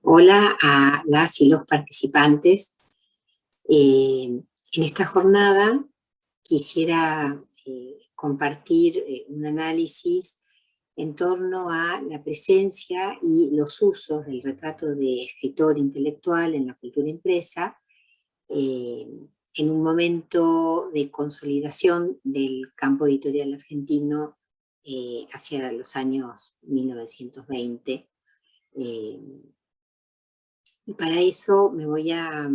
Hola a las y los participantes. En esta jornada quisiera compartir un análisis en torno a la presencia y los usos del retrato de escritor intelectual en la cultura impresa, en un momento de consolidación del campo editorial argentino hacia los años 1920. Y para eso me voy a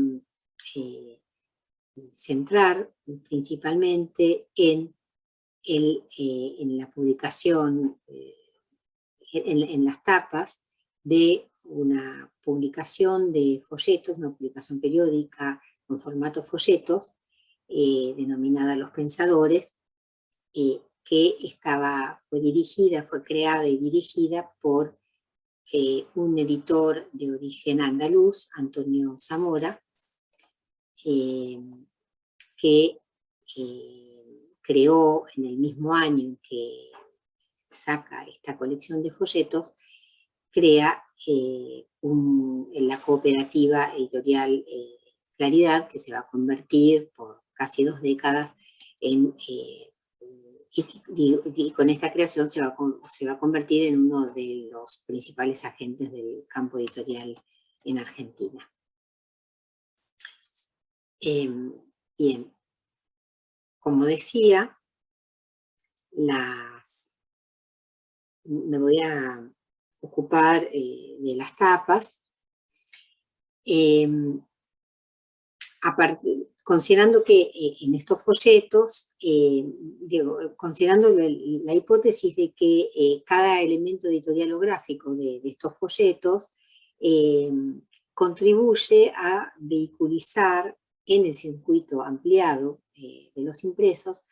centrar principalmente en la publicación, en las tapas de una publicación de folletos, una publicación periódica con formato folletos, denominada Los Pensadores, que fue creada y dirigida por un editor de origen andaluz, Antonio Zamora, que creó en el mismo año en que saca esta colección de folletos, crea en la cooperativa editorial Claridad, que se va a convertir por casi 2 décadas en... y con esta creación se va a convertir en uno de los principales agentes del campo editorial en Argentina. Bien, como decía, me voy a ocupar de las tapas, considerando que en estos folletos, considerando la hipótesis de que cada elemento editorial o gráfico de estos folletos contribuye a vehiculizar en el circuito ampliado de los impresos,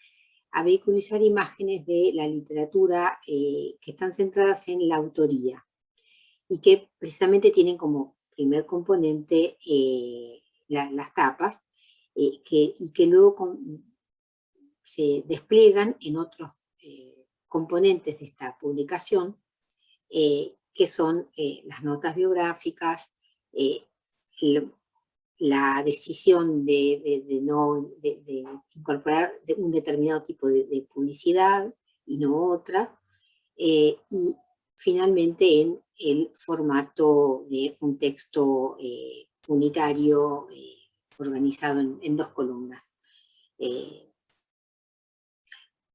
a vehiculizar imágenes de la literatura que están centradas en la autoría y que precisamente tienen como primer componente las tapas, y que luego se despliegan en otros componentes de esta publicación, que son las notas biográficas, la decisión de incorporar un determinado tipo de publicidad y no otra, y finalmente en el formato de un texto unitario organizado en 2 columnas.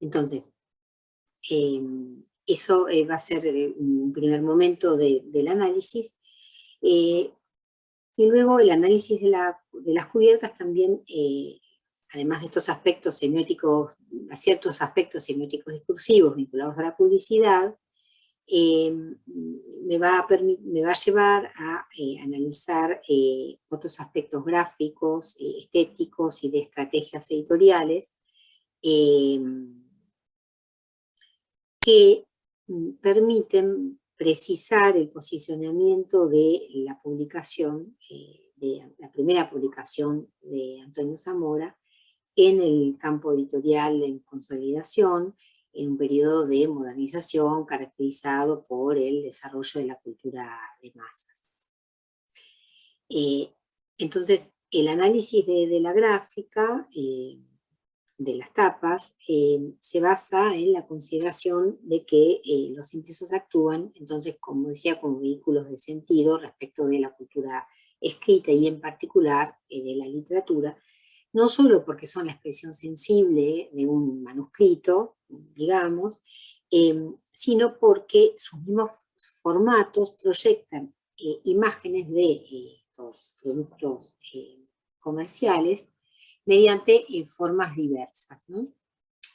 Entonces, eso va a ser un primer momento del análisis. Y luego el análisis de las cubiertas también, además de estos aspectos semióticos, ciertos aspectos semióticos discursivos vinculados a la publicidad, me va a llevar a analizar otros aspectos gráficos, estéticos y de estrategias editoriales que permiten precisar el posicionamiento de la publicación, de la primera publicación de Antonio Zamora en el campo editorial en consolidación, en un periodo de modernización caracterizado por el desarrollo de la cultura de masas. Entonces, el análisis de la gráfica, de las tapas, se basa en la consideración de que los impresos actúan, entonces, como decía, como vehículos de sentido respecto de la cultura escrita y en particular de la literatura, no solo porque son la expresión sensible de un manuscrito, digamos, sino porque sus mismos formatos proyectan imágenes de estos productos comerciales mediante formas diversas, ¿no?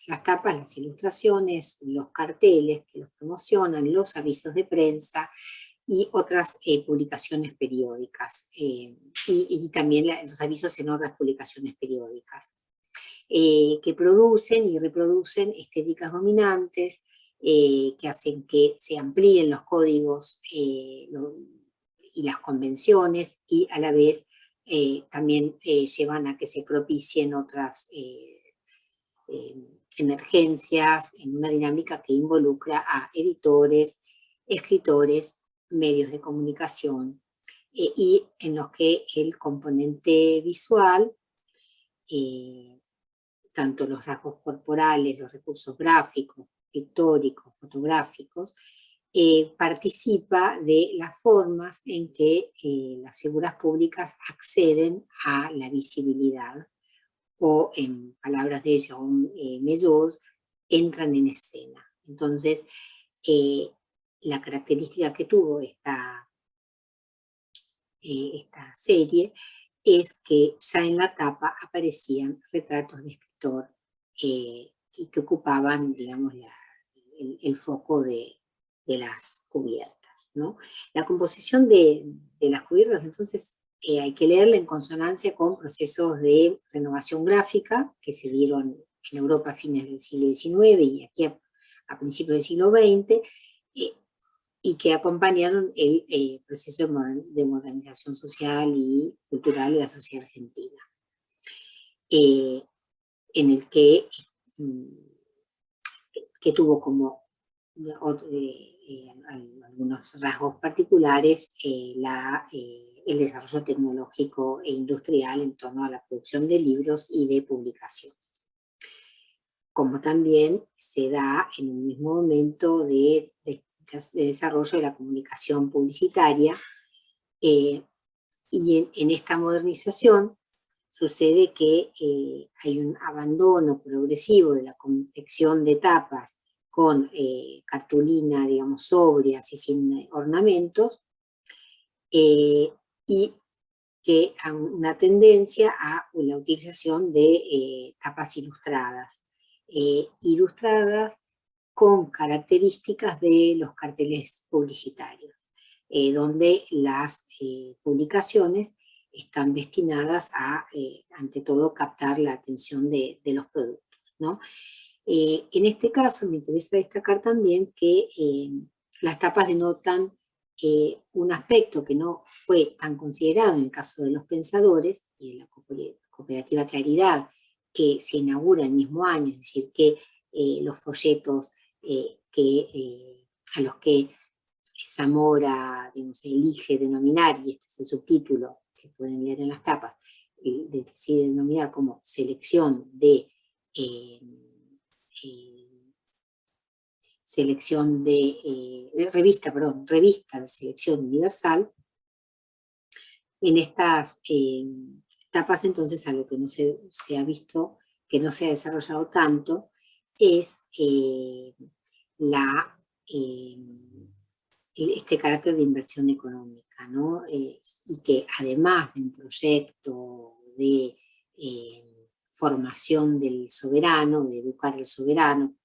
Las tapas, las ilustraciones, los carteles que los promocionan, los avisos de prensa y otras publicaciones periódicas, y también los avisos en otras publicaciones periódicas, que producen y reproducen estéticas dominantes, que hacen que se amplíen los códigos y las convenciones, y a la vez también llevan a que se propicien otras emergencias en una dinámica que involucra a editores, escritores medios de comunicación, y en los que el componente visual, tanto los rasgos corporales, los recursos gráficos, pictóricos, fotográficos, participa de las formas en que las figuras públicas acceden a la visibilidad, o en palabras de Jérôme Meaux, entran en escena. Entonces, la característica que tuvo esta serie es que ya en la tapa aparecían retratos de escritor y que ocupaban, digamos, el foco de las cubiertas, ¿no? La composición de las cubiertas, entonces, hay que leerla en consonancia con procesos de renovación gráfica que se dieron en Europa a fines del siglo XIX y aquí a principios del siglo XX, y que acompañaron el proceso de modernización social y cultural de la sociedad argentina, en el que tuvo como algunos rasgos particulares el desarrollo tecnológico e industrial en torno a la producción de libros y de publicaciones. Como también se da en un mismo momento de desarrollo de la comunicación publicitaria, y en esta modernización sucede que hay un abandono progresivo de la confección de tapas con cartulina, digamos, sobrias y sin ornamentos, y que a una tendencia a la utilización de tapas ilustradas, con características de los carteles publicitarios, donde las publicaciones están destinadas a, ante todo, captar la atención de los productos, ¿no? En este caso me interesa destacar también que las tapas denotan un aspecto que no fue tan considerado en el caso de Los Pensadores y de la cooperativa Claridad, que se inaugura el mismo año, es decir, que los folletos a los que Zamora, digamos, elige denominar, y este es el subtítulo que pueden leer en las tapas, decide denominar como selección de revista de selección universal. En estas tapas, entonces, algo que no se ha visto, que no se ha desarrollado tanto, es este carácter de inversión económica, ¿no? Y que además de un proyecto de formación del soberano, de educar al soberano,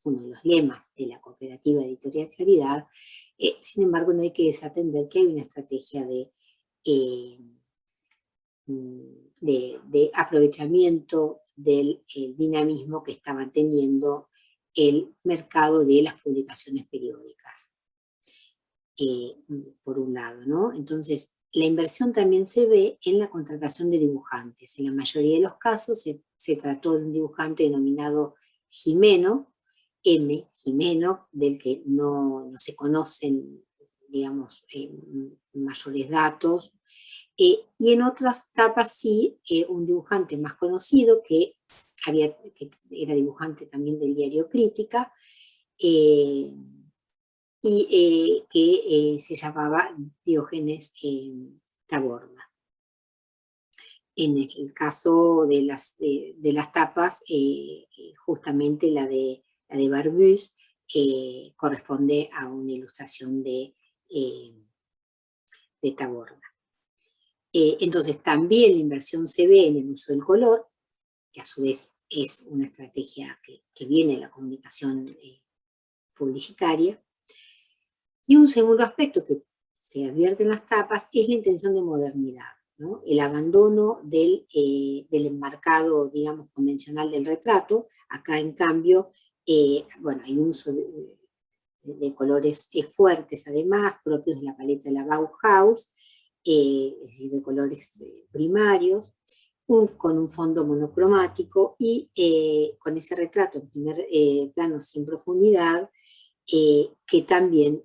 uno de los lemas de la cooperativa Editorial Claridad, sin embargo no hay que desatender que hay una estrategia de aprovechamiento del dinamismo que estaba teniendo el mercado de las publicaciones periódicas, por un lado, ¿no? Entonces, la inversión también se ve en la contratación de dibujantes. En la mayoría de los casos se trató de un dibujante denominado Gimeno, M. Gimeno, del que no se conocen, digamos, mayores datos, y en otras tapas sí, un dibujante más conocido que era dibujante también del diario Crítica, y que se llamaba Diógenes Taborda. En el caso de las tapas, justamente la de Barbusse corresponde a una ilustración de Taborda. Entonces también la inversión se ve en el uso del color, que a su vez es una estrategia que viene de la comunicación publicitaria. Y un segundo aspecto que se advierte en las tapas es la intención de modernidad, ¿no? El abandono del enmarcado, digamos, convencional del retrato. Acá, en cambio, bueno, hay un uso de colores fuertes, además, propios de la paleta de la Bauhaus, es decir, de colores primarios, con un fondo monocromático y con ese retrato en primer plano sin profundidad, que también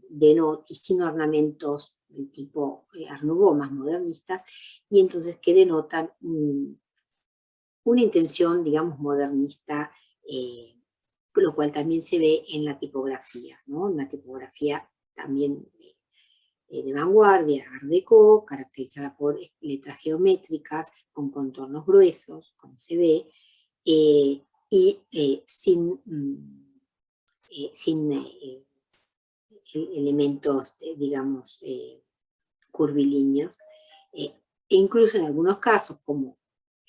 denotan, y sin ornamentos del tipo Art Nouveau, más modernistas, y entonces que denotan una intención, digamos, modernista, lo cual también se ve en la tipografía, ¿no? Una tipografía también de vanguardia, Art Deco, caracterizada por letras geométricas, con contornos gruesos, como se ve, y sin elementos, digamos, curvilíneos, e incluso en algunos casos, como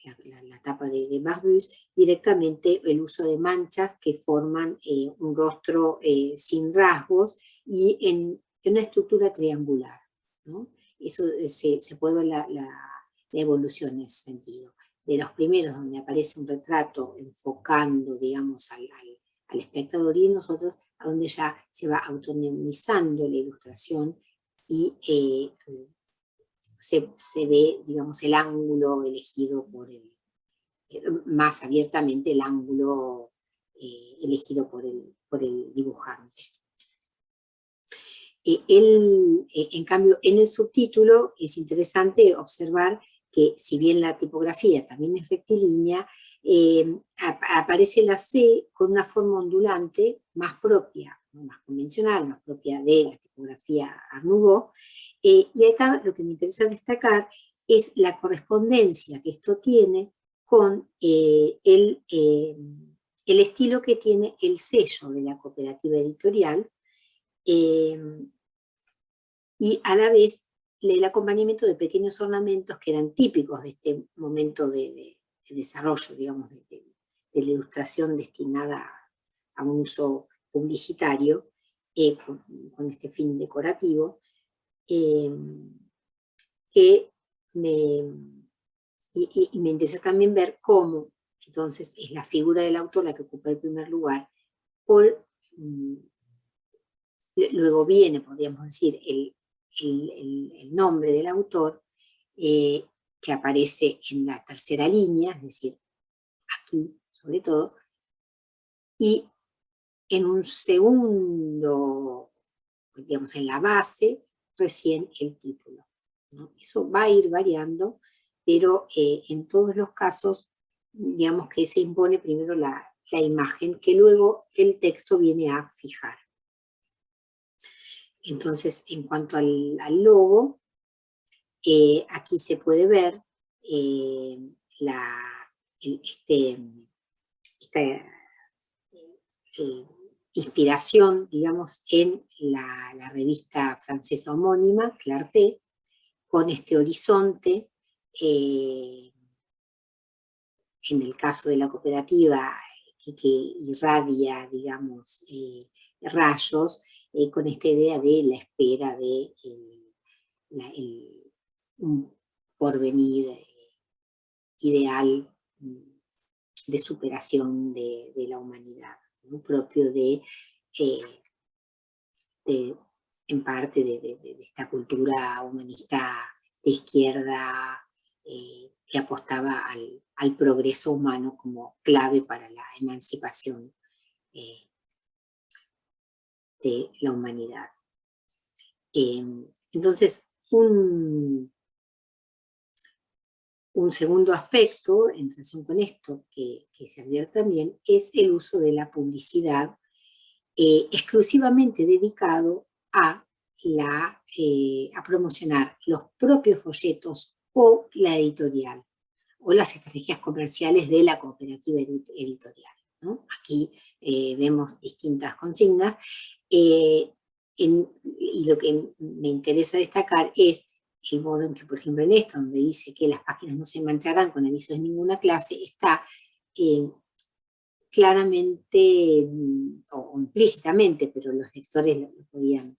la tapa de Marbus, directamente el uso de manchas que forman un rostro sin rasgos y en una estructura triangular, ¿no? Eso se puede ver la evolución en ese sentido. De los primeros, donde aparece un retrato enfocando, digamos, al espectador, y en nosotros, a donde ya se va autonomizando la ilustración y se ve, digamos, el ángulo elegido más abiertamente el ángulo elegido por el dibujante. En cambio, en el subtítulo es interesante observar que, si bien la tipografía también es rectilínea, aparece la C con una forma ondulante más propia, más convencional, más propia de la tipografía Art Nouveau. Y acá lo que me interesa destacar es la correspondencia que esto tiene con el estilo que tiene el sello de la cooperativa editorial, y a la vez el acompañamiento de pequeños ornamentos que eran típicos de este momento de desarrollo, digamos, de la ilustración destinada a un uso publicitario, con este fin decorativo, que me interesa también ver cómo entonces es la figura del autor la que ocupa el primer lugar. Luego viene, podríamos decir, el nombre del autor, que aparece en la tercera línea, es decir, aquí sobre todo, y en un segundo, digamos, en la base, recién el título, ¿no? Eso va a ir variando, pero en todos los casos, digamos que se impone primero la imagen, que luego el texto viene a fijar. Entonces, en cuanto al logo, aquí se puede ver esta inspiración, digamos, en la revista francesa homónima, Clarté, con este horizonte, en el caso de la cooperativa, que irradia, digamos, rayos, con esta idea de la espera de un porvenir ideal de superación de la humanidad, ¿no? Propio en parte de esta cultura humanista de izquierda, que apostaba al progreso humano como clave para la emancipación de la humanidad. Entonces, un segundo aspecto en relación con esto que se advierte también es el uso de la publicidad, exclusivamente dedicado a promocionar los propios folletos o la editorial, o las estrategias comerciales de la cooperativa editorial, ¿no? Aquí vemos distintas consignas, y lo que me interesa destacar es el modo en que, por ejemplo, en esto, donde dice que las páginas no se mancharán con avisos de ninguna clase, está claramente o implícitamente, pero los lectores lo podían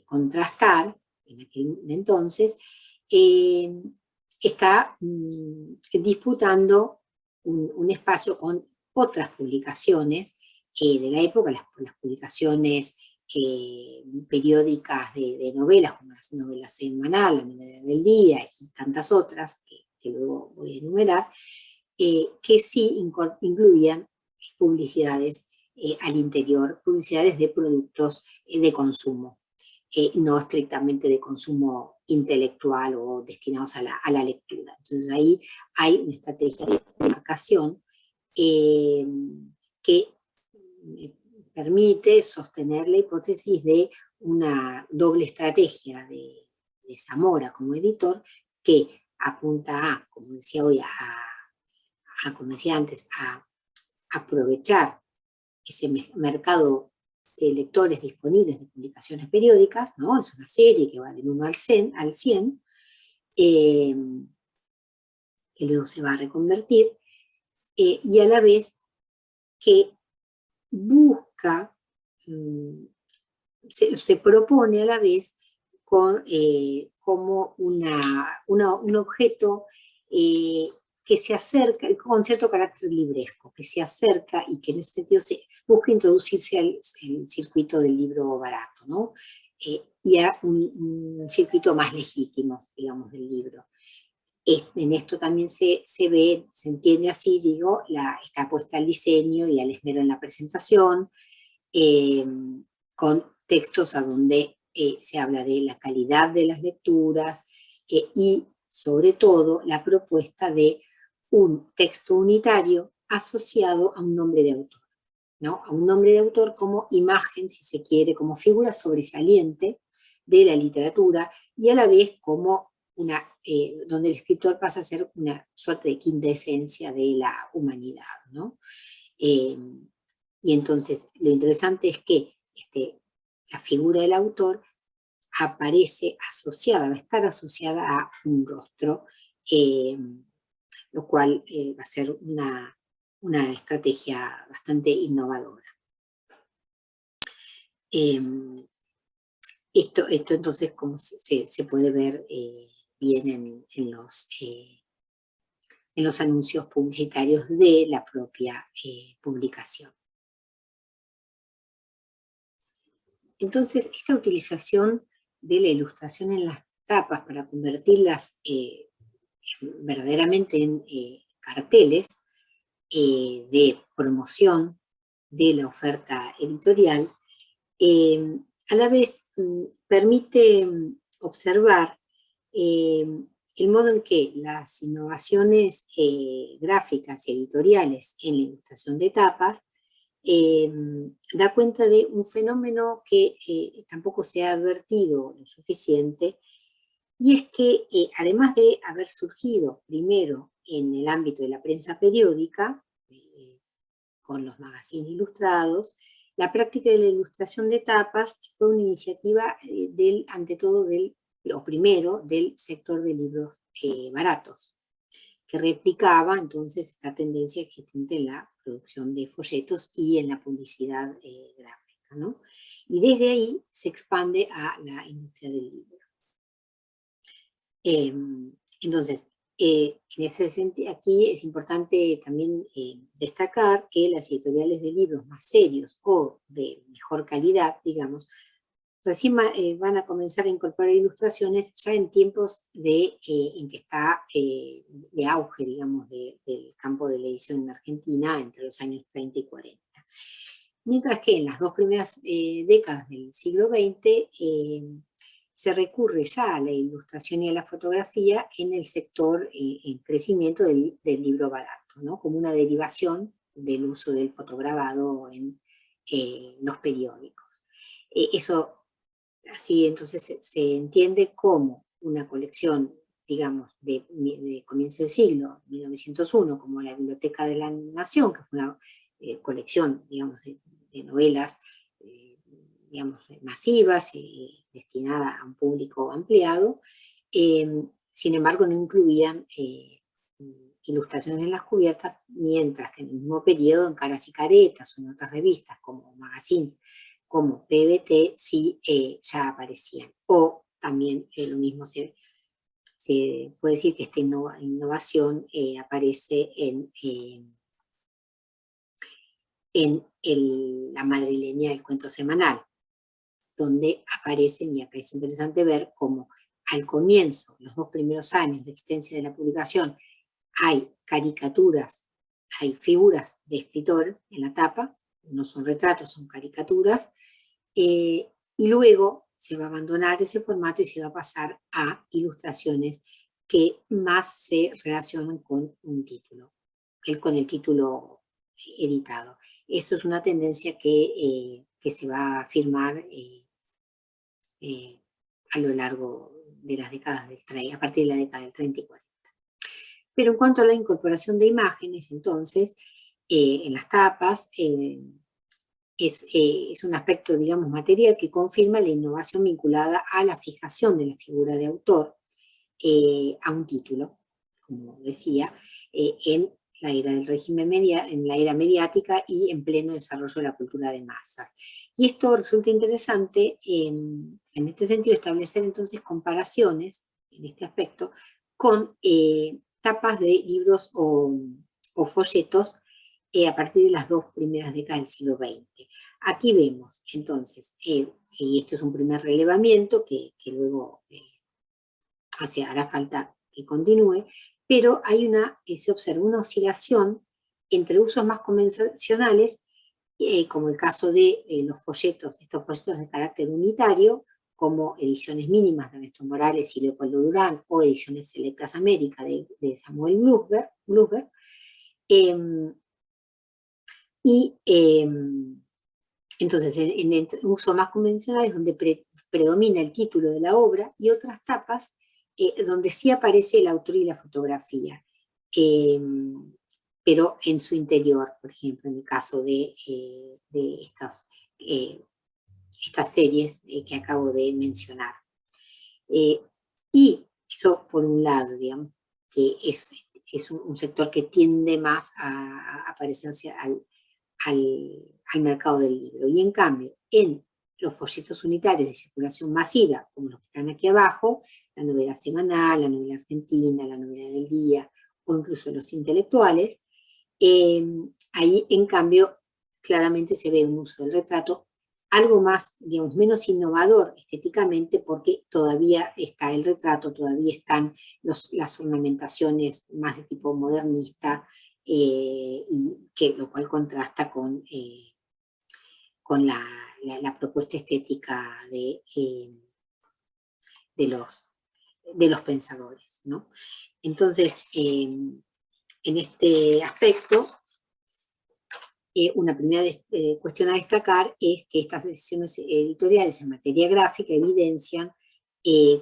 contrastar en aquel entonces, está disputando un espacio con otras publicaciones de la época, las publicaciones periódicas de novelas, como las novelas semanales, la novela del día y tantas otras que luego voy a enumerar, que sí incluían publicidades al interior publicidades de productos de consumo, no estrictamente de consumo intelectual o destinados a la lectura. Entonces ahí hay una estrategia de demarcación que permite sostener la hipótesis de una doble estrategia de Zamora como editor, que apunta a, como decía hoy, como decía antes, a aprovechar ese mercado de lectores disponibles de publicaciones periódicas, ¿no? Es una serie que va del 1 al 100, que luego se va a reconvertir, y a la vez que busca, se propone a la vez como un objeto que se acerca, con cierto carácter libresco, que se acerca y que en ese sentido se busca introducirse al circuito del libro barato, ¿no? Y a un circuito más legítimo, digamos, del libro. En esto también se ve, se entiende así, digo, está apuesta al diseño y al esmero en la presentación, con textos a donde se habla de la calidad de las lecturas y sobre todo la propuesta de un texto unitario asociado a un nombre de autor, ¿no? A un nombre de autor como imagen, si se quiere, como figura sobresaliente de la literatura y a la vez como donde el escritor pasa a ser una suerte de quintesencia de la humanidad, ¿no? Y entonces lo interesante es que la figura del autor aparece asociada, va a estar asociada a un rostro, lo cual va a ser una estrategia bastante innovadora. Esto entonces, como se puede ver bien en los anuncios publicitarios de la propia publicación. Entonces, esta utilización de la ilustración en las tapas para convertirlas verdaderamente en carteles de promoción de la oferta editorial, a la vez permite observar el modo en que las innovaciones gráficas y editoriales en la ilustración de tapas da cuenta de un fenómeno que tampoco se ha advertido lo suficiente, y es que además de haber surgido primero en el ámbito de la prensa periódica, con los magazines ilustrados, la práctica de la ilustración de tapas fue una iniciativa ante todo primero del sector de libros baratos, que replicaba entonces esta tendencia existente en la producción de folletos y en la publicidad gráfica, ¿no? Y desde ahí se expande a la industria del libro. Entonces, en ese sentido, aquí es importante también destacar que las editoriales de libros más serios o de mejor calidad, digamos, recién van a comenzar a incorporar ilustraciones ya en tiempos en que está de auge, digamos, del campo de la edición en Argentina entre los años 30 y 40. Mientras que en las dos primeras décadas del siglo XX se recurre ya a la ilustración y a la fotografía en el sector en crecimiento del libro barato, ¿no? Como una derivación del uso del fotograbado en los periódicos. Eso así entonces se entiende como una colección, digamos, de comienzo del siglo, 1901, como la Biblioteca de la Nación, que fue una colección, digamos, de novelas, digamos, masivas y destinada a un público ampliado. Sin embargo, no incluían ilustraciones en las cubiertas, mientras que en el mismo periodo, en Caras y Caretas o en otras revistas como magazines, como PBT, sí ya aparecían. O también lo mismo se puede decir que esta innovación aparece en la madrileña del cuento semanal, donde aparecen, y acá es interesante ver cómo al comienzo, los 2 primeros años de existencia de la publicación, hay caricaturas, hay figuras de escritor en la tapa, no son retratos, son caricaturas, y luego se va a abandonar ese formato y se va a pasar a ilustraciones que más se relacionan con un título, con el título editado. Eso es una tendencia que se va a afirmar a lo largo de las décadas del 30, a partir de la década del 30 y 40. Pero en cuanto a la incorporación de imágenes, entonces, en las tapas, es un aspecto, digamos, material que confirma la innovación vinculada a la fijación de la figura de autor a un título, como decía, en la era del régimen en la era mediática y en pleno desarrollo de la cultura de masas. Y esto resulta interesante en este sentido establecer entonces comparaciones en este aspecto con tapas de libros o folletos a partir de las dos primeras décadas del siglo XX. Aquí vemos entonces, y esto es un primer relevamiento que luego hará falta que continúe, pero hay se observa una oscilación entre usos más convencionales, como el caso de los folletos, estos folletos de carácter unitario, como Ediciones Mínimas de Ernesto Morales y Leopoldo Durán, o Ediciones Selectas América de Samuel Blusberg, y entonces en uso más convencional es donde predomina el título de la obra, y otras tapas donde sí aparece el autor y la fotografía, pero en su interior, por ejemplo, en el caso de estas series que acabo de mencionar. Y eso por un lado, digamos, que es un sector que tiende más a parecerse al mercado del libro. Y en cambio, en los folletos unitarios de circulación masiva, como los que están aquí abajo, la novela semanal, la novela argentina, la novela del día, o incluso los intelectuales, ahí en cambio claramente se ve un uso del retrato algo más, digamos, menos innovador estéticamente, porque todavía está el retrato, todavía están las ornamentaciones más de tipo modernista, y lo cual contrasta con la propuesta estética de los pensadores, ¿no? Entonces, en este aspecto, una primera cuestión a destacar es que estas decisiones editoriales en materia gráfica evidencian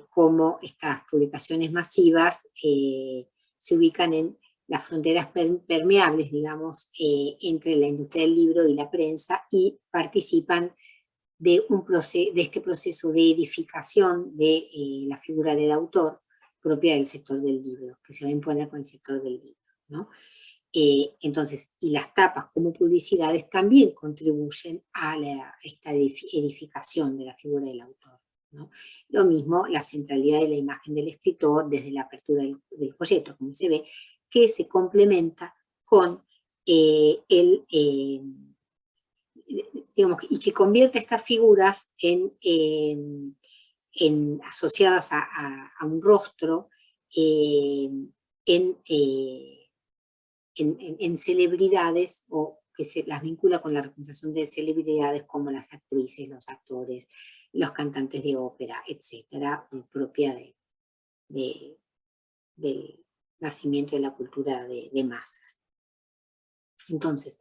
cómo estas publicaciones masivas se ubican en las fronteras permeables, digamos, entre la industria del libro y la prensa, y participan de este proceso de edificación de la figura del autor propia del sector del libro, que se va a imponer con el sector del libro, ¿no? Entonces, y las tapas como publicidades también contribuyen a esta edificación de la figura del autor, ¿no? Lo mismo la centralidad de la imagen del escritor desde la apertura del folleto, como se ve, que se complementa con digamos, y que convierte estas figuras asociadas a un rostro en celebridades, o que se las vincula con la representación de celebridades como las actrices, los actores, los cantantes de ópera, etcétera, propia del nacimiento de la cultura de masas. Entonces,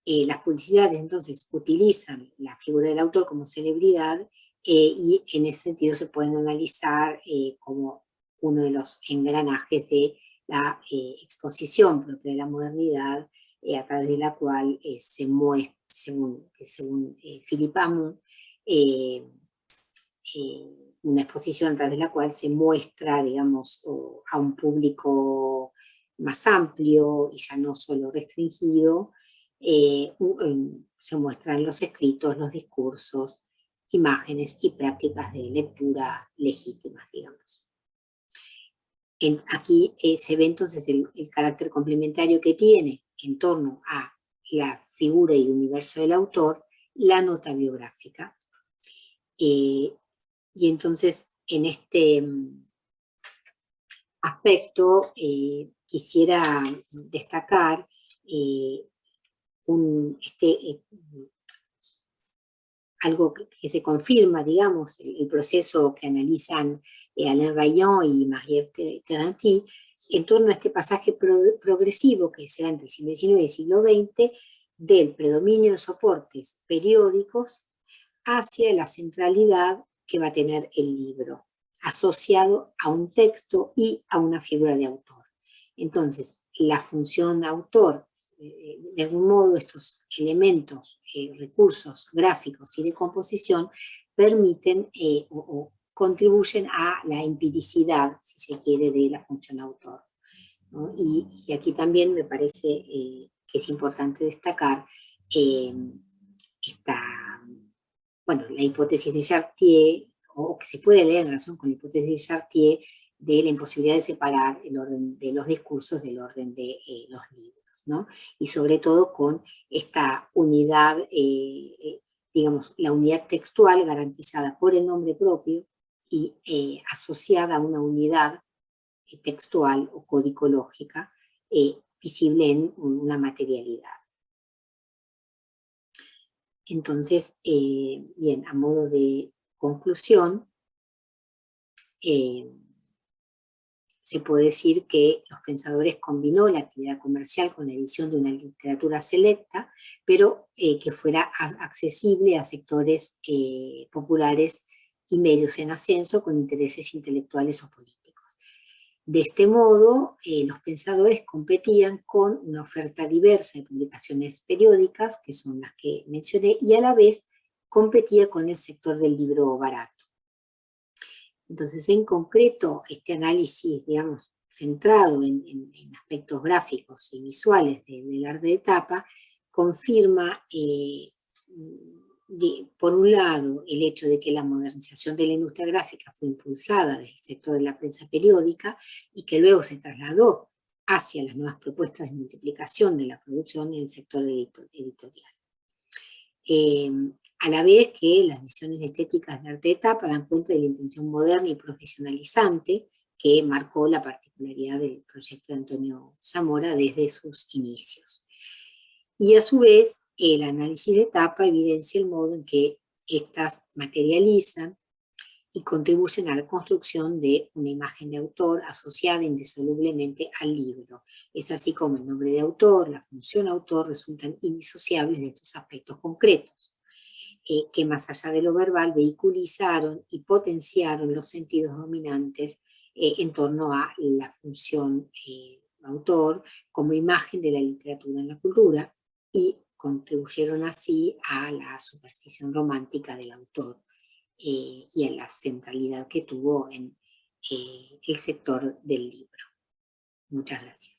las publicidades entonces utilizan la figura del autor como celebridad, y en ese sentido se pueden analizar como uno de los engranajes de la exposición propia de la modernidad, a través de la cual se muestra, según Philip Amon, una exposición a través de la cual se muestra, digamos, a un público más amplio y ya no solo restringido, se muestran los escritos, los discursos, imágenes y prácticas de lectura legítimas, digamos. Aquí se ve entonces el carácter complementario que tiene en torno a la figura y el universo del autor la nota biográfica. Y entonces, en este aspecto, quisiera destacar algo que se confirma, digamos, el proceso que analizan Alain Vaillant y Marie Terranty, en torno a este pasaje progresivo que se da entre el siglo XIX y el siglo XX, del predominio de soportes periódicos hacia la centralidad que va a tener el libro, asociado a un texto y a una figura de autor. Entonces, la función autor, de algún modo estos elementos, recursos gráficos y de composición permiten o contribuyen a la empiricidad, si se quiere, de la función autor, ¿no? Y aquí también me parece que es importante destacar la hipótesis de Chartier, o que se puede leer en relación con la hipótesis de Chartier, de la imposibilidad de separar el orden de los discursos del orden de los libros, ¿no? Y sobre todo con esta unidad, digamos, la unidad textual garantizada por el nombre propio y asociada a una unidad textual o codicológica visible en una materialidad. Entonces, bien, a modo de conclusión, se puede decir que los pensadores combinó la actividad comercial con la edición de una literatura selecta, pero que fuera accesible a sectores populares y medios en ascenso con intereses intelectuales o políticos. De este modo, los pensadores competían con una oferta diversa de publicaciones periódicas, que son las que mencioné, y a la vez competía con el sector del libro barato. Entonces, en concreto, este análisis, digamos, centrado en aspectos gráficos y visuales del arte de tapa, confirma, por un lado, el hecho de que la modernización de la industria gráfica fue impulsada desde el sector de la prensa periódica y que luego se trasladó hacia las nuevas propuestas de multiplicación de la producción en el sector editorial. A la vez que las decisiones estéticas de arte de tapa dan cuenta de la intención moderna y profesionalizante que marcó la particularidad del proyecto de Antonio Zamora desde sus inicios. Y a su vez, el análisis de tapa evidencia el modo en que éstas materializan y contribuyen a la construcción de una imagen de autor asociada indisolublemente al libro. Es así como el nombre de autor, la función autor resultan indisociables de estos aspectos concretos, que más allá de lo verbal vehiculizaron y potenciaron los sentidos dominantes en torno a la función autor como imagen de la literatura en la cultura y contribuyeron así a la superstición romántica del autor y a la centralidad que tuvo en el sector del libro. Muchas gracias.